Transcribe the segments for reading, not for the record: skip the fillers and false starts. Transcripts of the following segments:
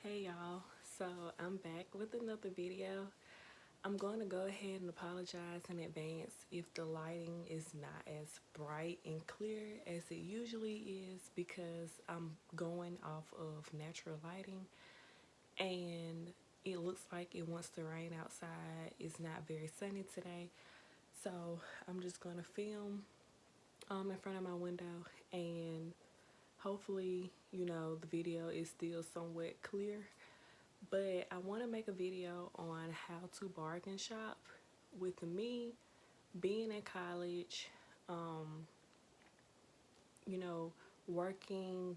Hey y'all, so I'm back with another video. I'm going to go ahead and apologize in advance if the lighting is not as bright and clear as it usually is because I'm going off of natural lighting and it looks like it wants to rain outside. It's not very sunny today, so I'm just going to film in front of my window and hopefully, the video is still somewhat clear. But I want to make a video on how to bargain shop. With me being in college, um, you know, working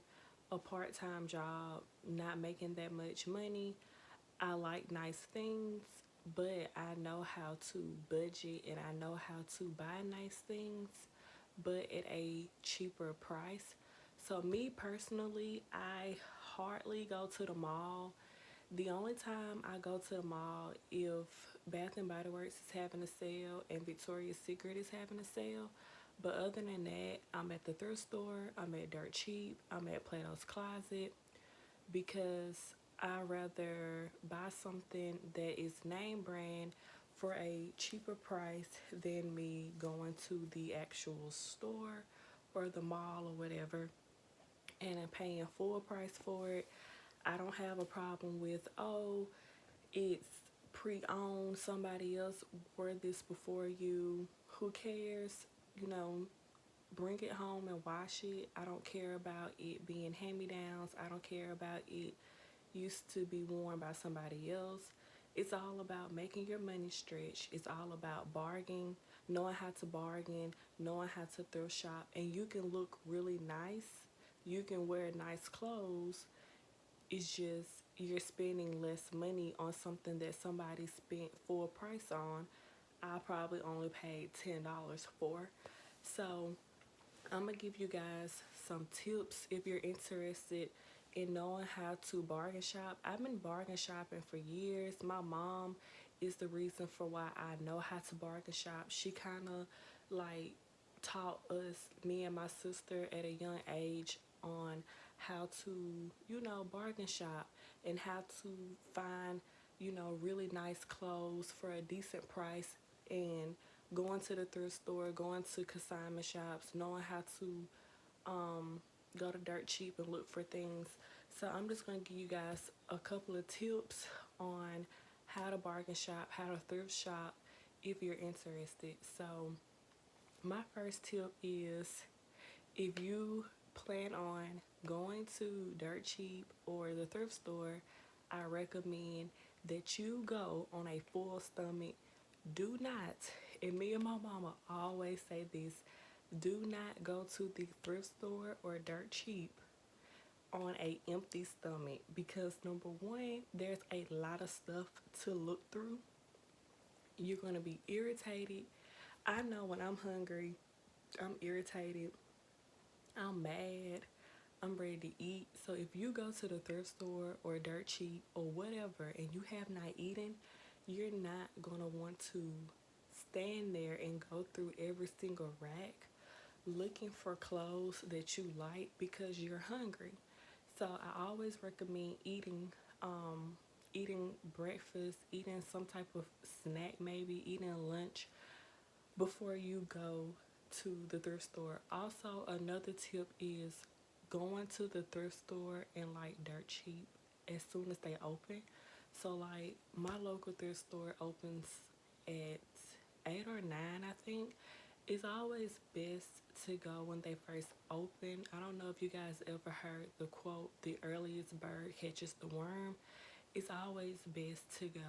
a part-time job, not making that much money. I like nice things, but I know how to budget and I know how to buy nice things, but at a cheaper price. So me personally, I hardly go to the mall. The only time I go to the mall if Bath and Body Works is having a sale and Victoria's Secret is having a sale. But other than that, I'm at the thrift store, I'm at Dirt Cheap, I'm at Plato's Closet because I rather buy something that is name brand for a cheaper price than me going to the actual store or the mall or whatever and I'm paying full price for it. I don't have a problem with, oh, it's pre-owned, somebody else wore this before you. Who cares? You know, bring it home and wash it. I don't care about it being hand-me-downs. I don't care about it used to be worn by somebody else. It's all about making your money stretch. It's all about bargaining, knowing how to bargain, knowing how to thrift shop, and you can look really nice. You can wear nice clothes. It's just you're spending less money on something that somebody spent full price on. I probably only paid $10 for. So I'm gonna give you guys some tips if you're interested in knowing how to bargain shop. I've been bargain shopping for years. My mom is the reason for why I know how to bargain shop. She kind of like taught us, me and my sister at a young age, on how to, bargain shop and how to find, really nice clothes for a decent price and going to the thrift store, going to consignment shops, knowing how to go to Dirt Cheap and look for things. So I'm just going to give you guys a couple of tips on how to bargain shop, how to thrift shop if you're interested. So my first tip is if you plan on going to Dirt Cheap or the thrift store, I recommend that you go on a full stomach. Do not, and me and my mama always say this, do not go to the thrift store or Dirt Cheap on a empty stomach because number one, there's a lot of stuff to look through. You're going to be irritated. I know when I'm hungry, I'm irritated, I'm mad, I'm ready to eat. So if you go to the thrift store or Dirt Cheap or whatever and you have not eaten, you're not going to want to stand there and go through every single rack looking for clothes that you like because you're hungry. So I always recommend eating breakfast, eating some type of snack, maybe eating lunch before you go to the thrift store. Also, another tip is going to the thrift store and like Dirt Cheap as soon as they open. So like my local thrift store opens at 8 or 9, I think. It's always best to go when they first open. I don't know if you guys ever heard the quote, the earliest bird catches the worm. It's always best to go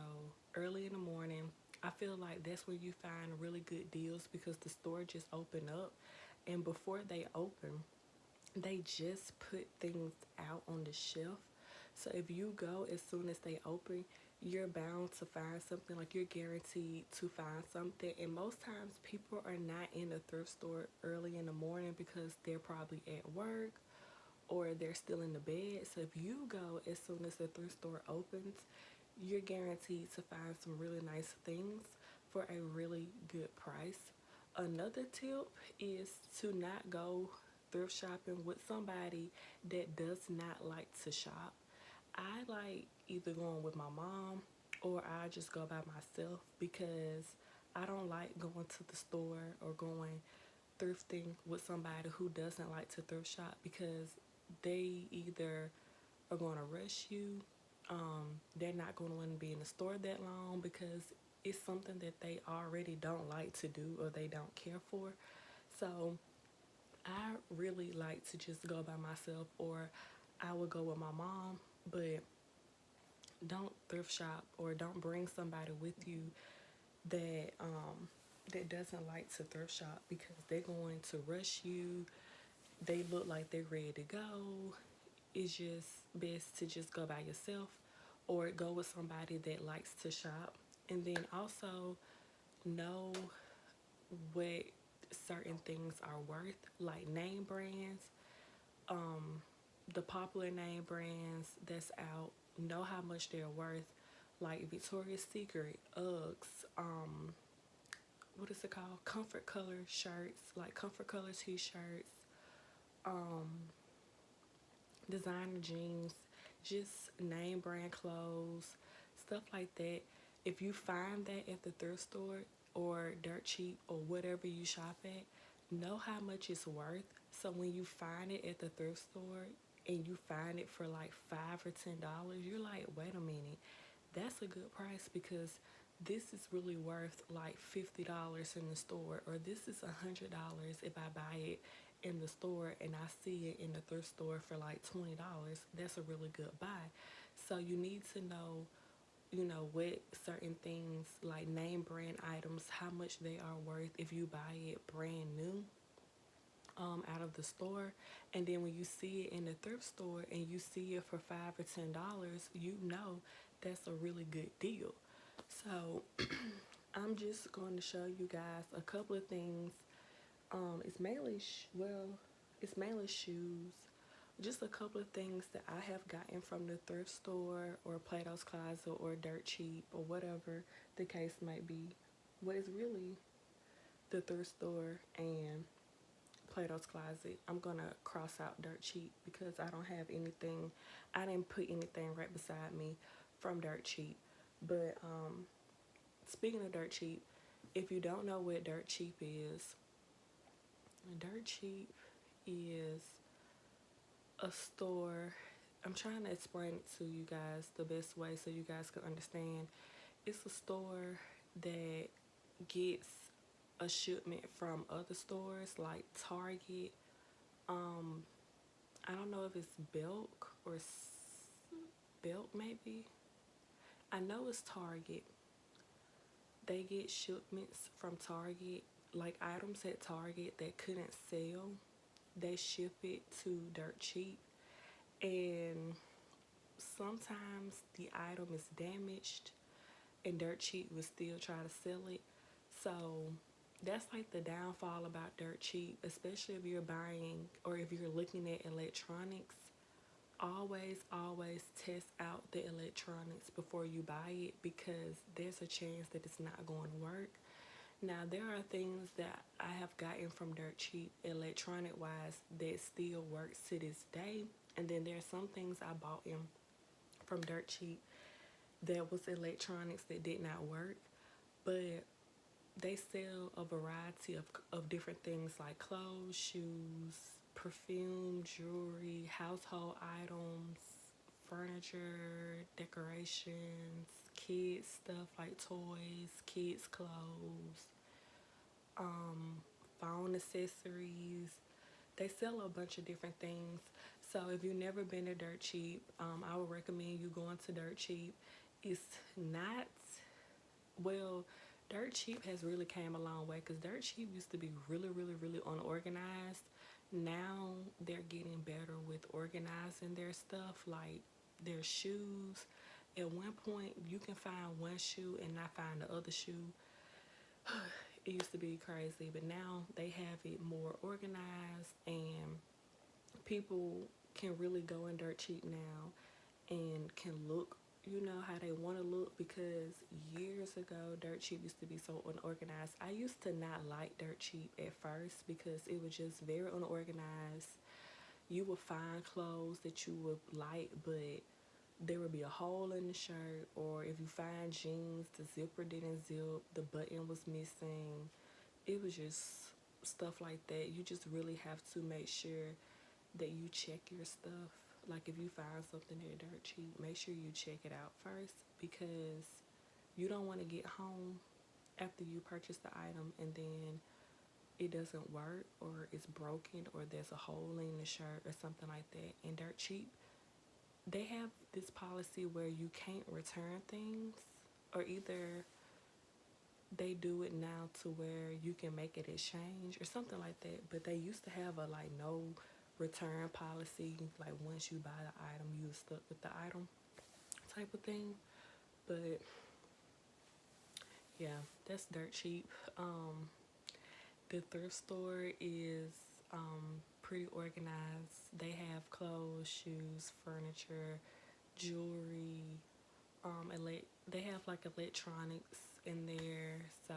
early in the morning. I feel like that's where you find really good deals because the store just opened up. And before they open, they just put things out on the shelf. So if you go as soon as they open, you're bound to find something, like you're guaranteed to find something. And most times people are not in the thrift store early in the morning because they're probably at work or they're still in the bed. So if you go as soon as the thrift store opens, you're guaranteed to find some really nice things for a really good price. Another tip is to not go thrift shopping with somebody that does not like to shop. I like either going with my mom or I just go by myself because I don't like going to the store or going thrifting with somebody who doesn't like to thrift shop because they either are going to rush you, they're not going to want to be in the store that long because it's something that they already don't like to do or they don't care for. So I really like to just go by myself or I would go with my mom, but don't thrift shop or don't bring somebody with you that that doesn't like to thrift shop because they're going to rush you. They look like they're ready to go. It's just best to just go by yourself or go with somebody that likes to shop. And then also know what certain things are worth, like name brands, the popular name brands that's out, know how much they're worth, like Victoria's Secret, Uggs, what is it called? Comfort color shirts, like comfort color t-shirts, designer jeans, just name brand clothes, stuff like that. If you find that at the thrift store or dirt cheap or whatever you shop at, know how much it's worth. So when you find it at the thrift store and you find it for like $5 or $10, you're like, wait a minute, that's a good price because this is really worth like $50 in the store, or this is $100 if I buy it in the store and I see it in the thrift store for like $20. That's a really good buy. So you need to know, what certain things like name brand items, how much they are worth if you buy it brand new out of the store, and then when you see it in the thrift store and you see it for $5 or $10, that's a really good deal. So I'm just going to show you guys a couple of things. It's mainly it's mainly shoes. Just a couple of things that I have gotten from the thrift store or Plato's Closet or Dirt Cheap or whatever the case might be. What is really the thrift store and Plato's Closet. I'm gonna cross out Dirt Cheap because I don't have anything. I didn't put anything right beside me from Dirt Cheap. But speaking of Dirt Cheap, if you don't know what Dirt Cheap is, Dirt Cheap is a store. I'm trying to explain it to you guys the best way so you guys can understand. It's a store that gets a shipment from other stores like Target. I don't know if it's Belk or Belk maybe. I know it's Target. They get shipments from Target, like items at Target that couldn't sell. They ship it to Dirt Cheap, and sometimes the item is damaged, and Dirt Cheap will still try to sell it. So that's like the downfall about Dirt Cheap, especially if you're buying or if you're looking at electronics. Always test out the electronics before you buy it because there's a chance that it's not going to work. Now, there are things that I have gotten from Dirt Cheap electronic wise that still works to this day. And then there's some things I bought in from Dirt Cheap that was electronics that did not work. But they sell a variety of different things like clothes, shoes, perfume, jewelry, household items, furniture, decorations, kids stuff like toys, kids clothes, phone accessories. They sell a bunch of different things. So if you've never been to Dirt Cheap, I would recommend you going to Dirt Cheap. It's not, well, Dirt Cheap has really came a long way because Dirt Cheap used to be really unorganized. Now they're getting better with organizing their stuff, like their shoes. At one point, you can find one shoe and not find the other shoe. It used to be crazy, but now they have it more organized and people can really go in Dirt Cheap now and can look, how they want to look because years ago Dirt Cheap used to be so unorganized. I used to not like Dirt Cheap at first because it was just very unorganized. You would find clothes that you would like, but there would be a hole in the shirt, or if you find jeans, the zipper didn't zip, the button was missing. It was just stuff like that. You just really have to make sure that you check your stuff. Like if you find something at dirt cheap, make sure you check it out first, because you don't want to get home after you purchase the item and then it doesn't work, or it's broken, or there's a hole in the shirt or something like that. And dirt cheap, they have this policy where you can't return things, or either they do it now to where you can make it exchange or something like that. But they used to have a like no return policy, like once you buy the item you're stuck with the item type of thing. But yeah, that's dirt cheap. The thrift store is pretty organized. They have clothes, shoes, furniture, jewelry. They have like electronics in there. So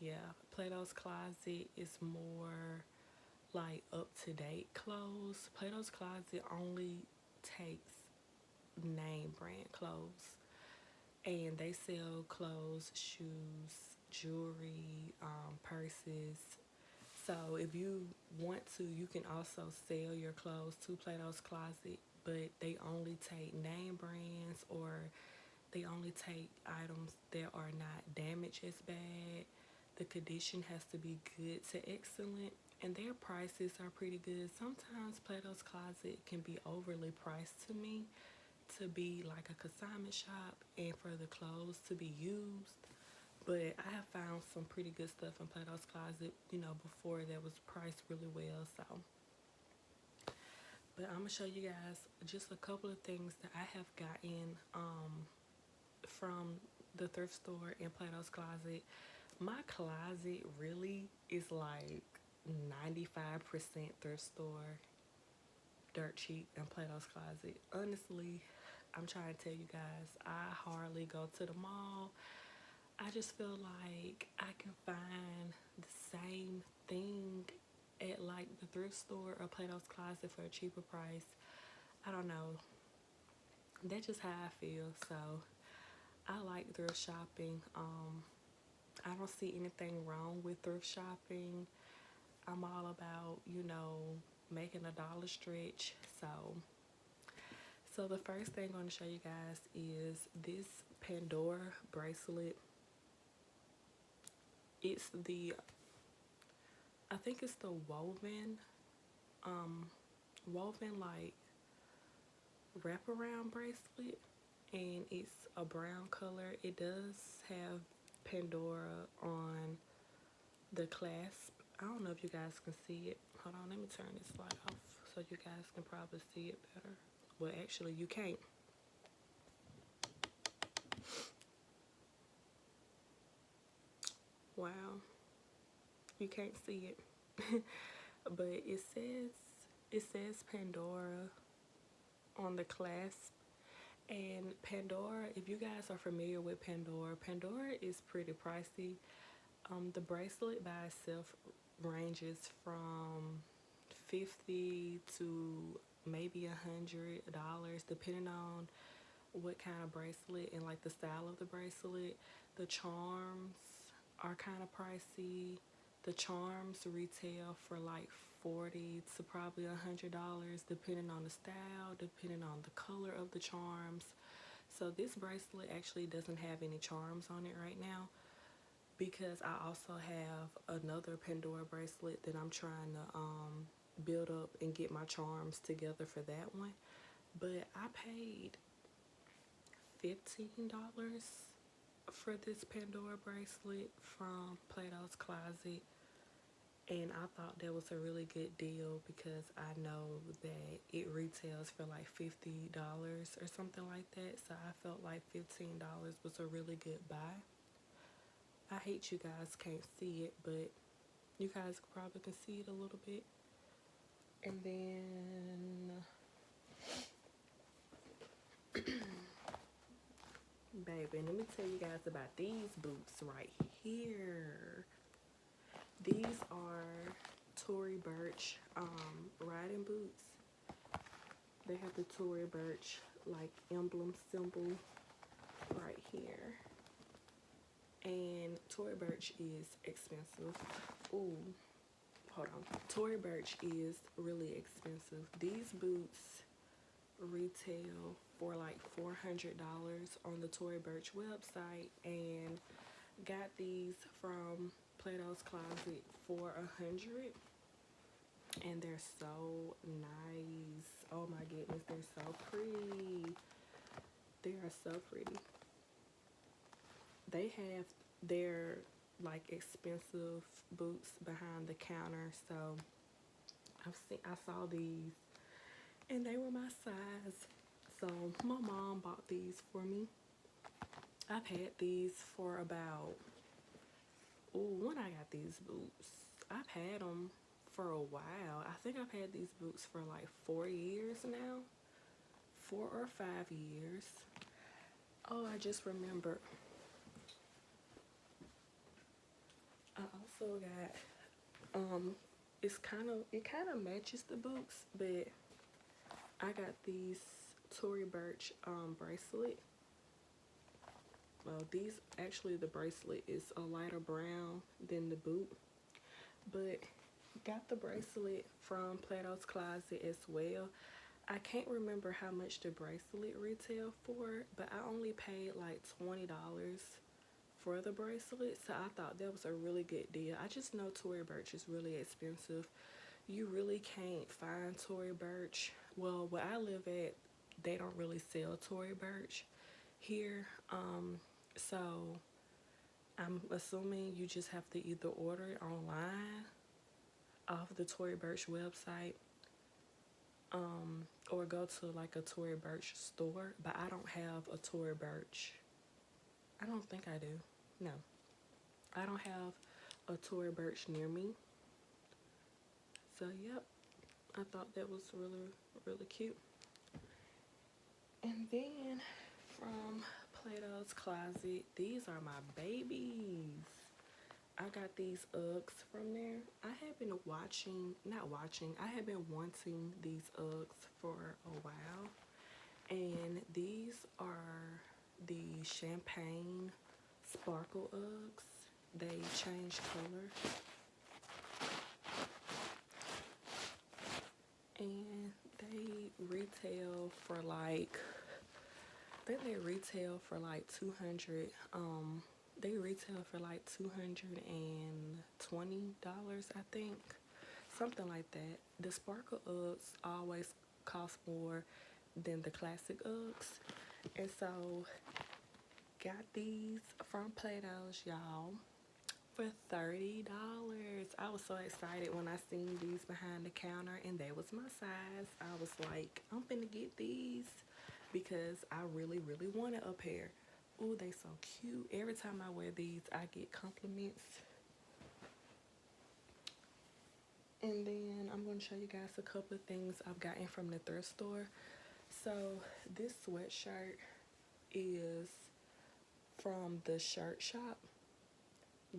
yeah, Plato's Closet is more like up to date clothes. Plato's Closet only takes name brand clothes, and they sell clothes, shoes, jewelry, purses. So if you want to, you can also sell your clothes to Plato's Closet, but they only take name brands, or they only take items that are not damaged as bad. The condition has to be good to excellent, and their prices are pretty good. Sometimes Plato's Closet can be overly priced to me to be like a consignment shop and for the clothes to be used. But I have found some pretty good stuff in Plato's Closet, before that was priced really well. So, but I'm gonna show you guys just a couple of things that I have gotten from the thrift store in Plato's Closet. My closet really is like 95% thrift store, dirt cheap, and Plato's Closet. Honestly, I'm trying to tell you guys, I hardly go to the mall. I just feel like I can find the same thing at like the thrift store or Plato's Closet for a cheaper price. I don't know. That's just how I feel. So I like thrift shopping. I don't see anything wrong with thrift shopping. I'm all about, making a dollar stretch. So the first thing I'm going to show you guys is this Pandora bracelet. It's I think it's the woven like wraparound bracelet, and it's a brown color. It does have Pandora on the clasp. I don't know if you guys can see it. Hold on, let me turn this light off so you guys can probably see it better. Well, actually, you can't. Wow, you can't see it. But it says Pandora on the clasp. And Pandora, if you guys are familiar with Pandora, Pandora is pretty pricey. The bracelet by itself ranges from 50 to maybe $100, depending on what kind of bracelet and like the style of the bracelet. The charms are kind of pricey. The charms retail for like 40 to probably $100, depending on the style, depending on the color of the charms. So this bracelet actually doesn't have any charms on it right now, because I also have another Pandora bracelet that I'm trying to build up and get my charms together for that one. But I paid $15 for this Pandora bracelet from Plato's Closet, and I thought that was a really good deal, because I know that it retails for like $50 or something like that. So I felt like $15 was a really good buy. I hate you guys can't see it, but you guys probably can see it a little bit. And then, baby, let me tell you guys about these boots right here. These are Tory Burch riding boots. They have the Tory Burch like emblem symbol right here. And Tory Burch is expensive. Ooh, hold on. Tory Burch is really expensive. These boots retail for like $400 on the Tory Burch website, and got these from Plato's Closet for $100, and they're so nice. Oh my goodness, they're so pretty. They are so pretty. They have their like expensive boots behind the counter, so I saw these and they were my size. So my mom bought these for me. I've had these for about, ooh, when I got these boots, I've had them for a while. I think I've had these boots for like 4 years now, 4 or 5 years. Oh, I just remembered. I also got it kind of matches the boots, but I got these Tory Burch bracelet. Well, these actually, the bracelet is a lighter brown than the boot, but got the bracelet from Plato's Closet as well. I can't remember how much the bracelet retailed for, but I only paid like $20 for the bracelet, so I thought that was a really good deal. I just know Tory Burch is really expensive. You really can't find Tory Burch. Well, where I live at, they don't really sell Tory Burch here. So I'm assuming you just have to either order it online off the Tory Burch website, or go to like a Tory Burch store. But I don't have a Tory Burch. I don't think I do. No, I don't have a Tory Burch near me. So yep, I thought that was really, really cute. And then from Plato's Closet, these are my babies. I got these Uggs from there. I have been I have been wanting these Uggs for a while. And these are the champagne sparkle Uggs. They change color. And they retail for like, I think they retail for like 200. They retail for like $220, I think, something like that. The sparkle Uggs always cost more than the classic Uggs, and so got these from Plato's, y'all, for $30. I was so excited when I seen these behind the counter, and they was my size. I was like, I'm finna get these because I really, really wanted a pair. Ooh, they so cute. Every time I wear these, I get compliments. And then I'm going to show you guys a couple of things I've gotten from the thrift store. So this sweatshirt is from the shirt shop,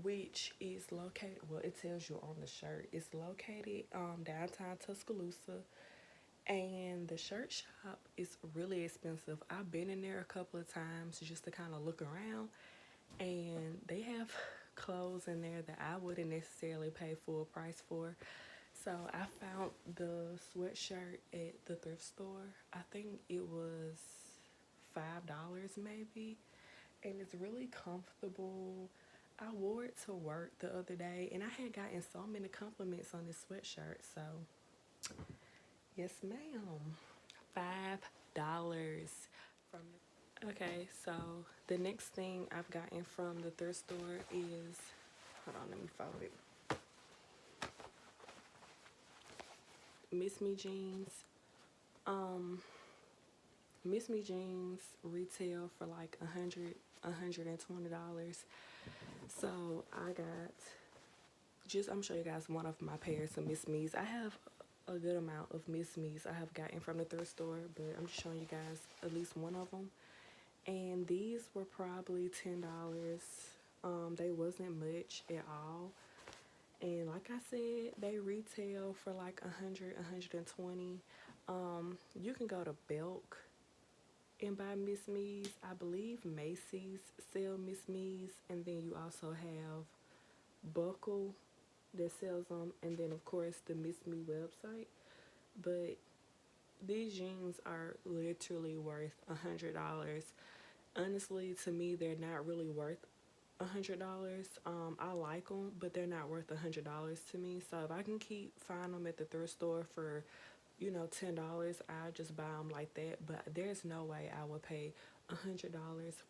which is located, well, it tells you on the shirt, it's located downtown Tuscaloosa. And the shirt shop is really expensive. I've been in there a couple of times just to kind of look around, and they have clothes in there that I wouldn't necessarily pay full price for. So I found the sweatshirt at the thrift store. I think it was $5 maybe, and it's really comfortable. I wore it to work the other day, and I had gotten so many compliments on this sweatshirt. So yes, ma'am. $5 from the. Okay, so the next thing I've gotten from the thrift store is, hold on, let me fold it. Miss Me jeans. Miss Me jeans retail for like $120. So I got, I'm showing you guys one of my pairs of Miss Me's. I have a good amount of Miss Me's I have gotten from the thrift store, but I'm just showing you guys at least one of them. And these were probably $10. They wasn't much at all. And like I said, they retail for like 100, 120. You can go to Belk and buy Miss Me's. I believe Macy's sell Miss Me's, and then you also have Buckle that sells them, and then of course the Miss Me website. But these jeans are literally worth $100. Honestly, to me, they're not really worth $100. I like them, but they're not worth $100 to me. So if I can keep find them at the thrift store for, $10, I just buy them like that. But there's no way I would pay $100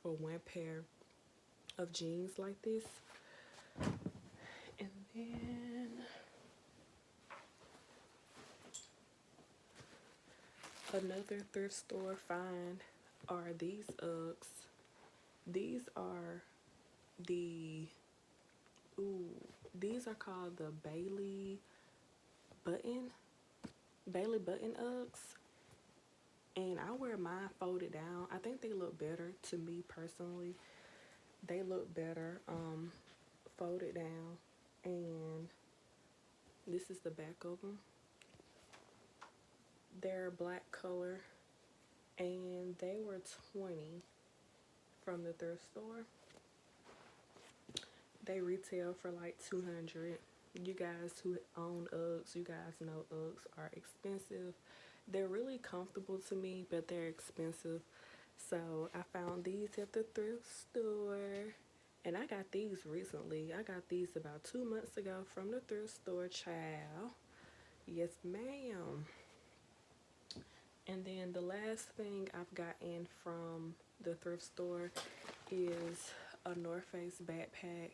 for one pair of jeans like this. And then another thrift store find are these Uggs. These are the ooh, these are called the Button Bailey Button Uggs, and I wear mine folded down. I think they look better to me personally. They look better folded down, and this is the back of them. They're black color, and they were 20 from the thrift store. They retail for like 200. You guys who own Uggs, you guys know Uggs are expensive. They're really comfortable to me, but they're expensive. So I found these at the thrift store. And I got these recently. I got these about 2 months ago from the thrift store, child. Yes, ma'am. And then the last thing I've gotten from the thrift store is a North Face backpack.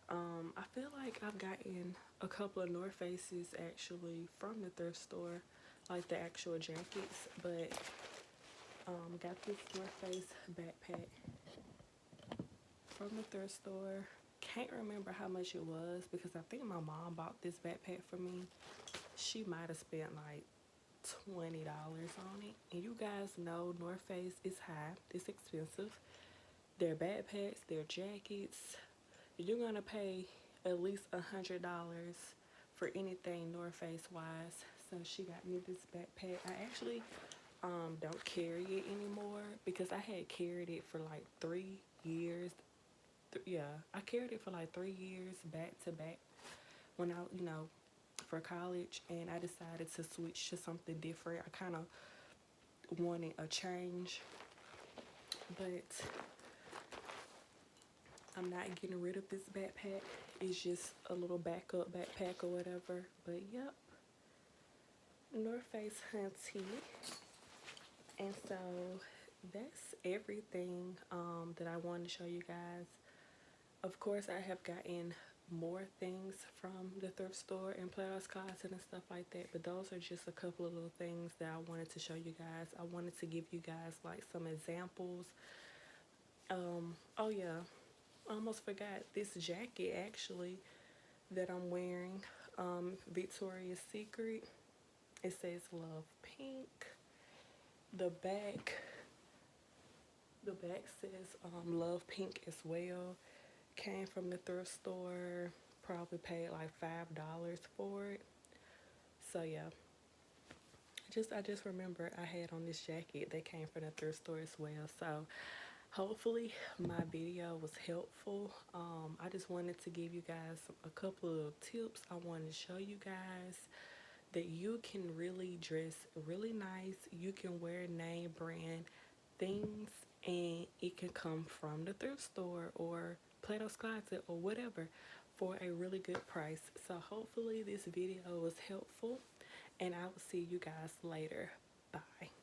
I feel like I've gotten a couple of North Faces actually from the thrift store, like the actual jackets, but got this North Face backpack from the thrift store. Can't remember how much it was because I think my mom bought this backpack for me. She might have spent like $20 on it. And you guys know North Face is high, it's expensive. Their backpacks, their jackets, you're gonna pay at least $100 for anything North Face wise. So she got me this backpack. I actually don't carry it anymore because I had carried it for like 3 years. Yeah, I carried it for like 3 years back to back when I, for college, and I decided to switch to something different. I kind of wanted a change, but I'm not getting rid of this backpack. It's just a little backup backpack or whatever. But yep, North Face Hunty. And so that's everything that I wanted to show you guys. Of course, I have gotten more things from the thrift store and Plato's Closet and stuff like that, but those are just a couple of little things that I wanted to show you guys. I wanted to give you guys like some examples. Oh yeah, I almost forgot this jacket actually that I'm wearing. Victoria's Secret. It says Love Pink. The back says Love Pink as well. Came from the thrift store. Probably paid like $5 for it. So yeah, I just remember I had on this jacket that came from the thrift store as well. So hopefully my video was helpful. I just wanted to give you guys a couple of tips. I wanted to show you guys that you can really dress really nice. You can wear name brand things, and it can come from the thrift store or Plato's Closet or whatever for a really good price. So hopefully this video was helpful, and I will see you guys later. Bye.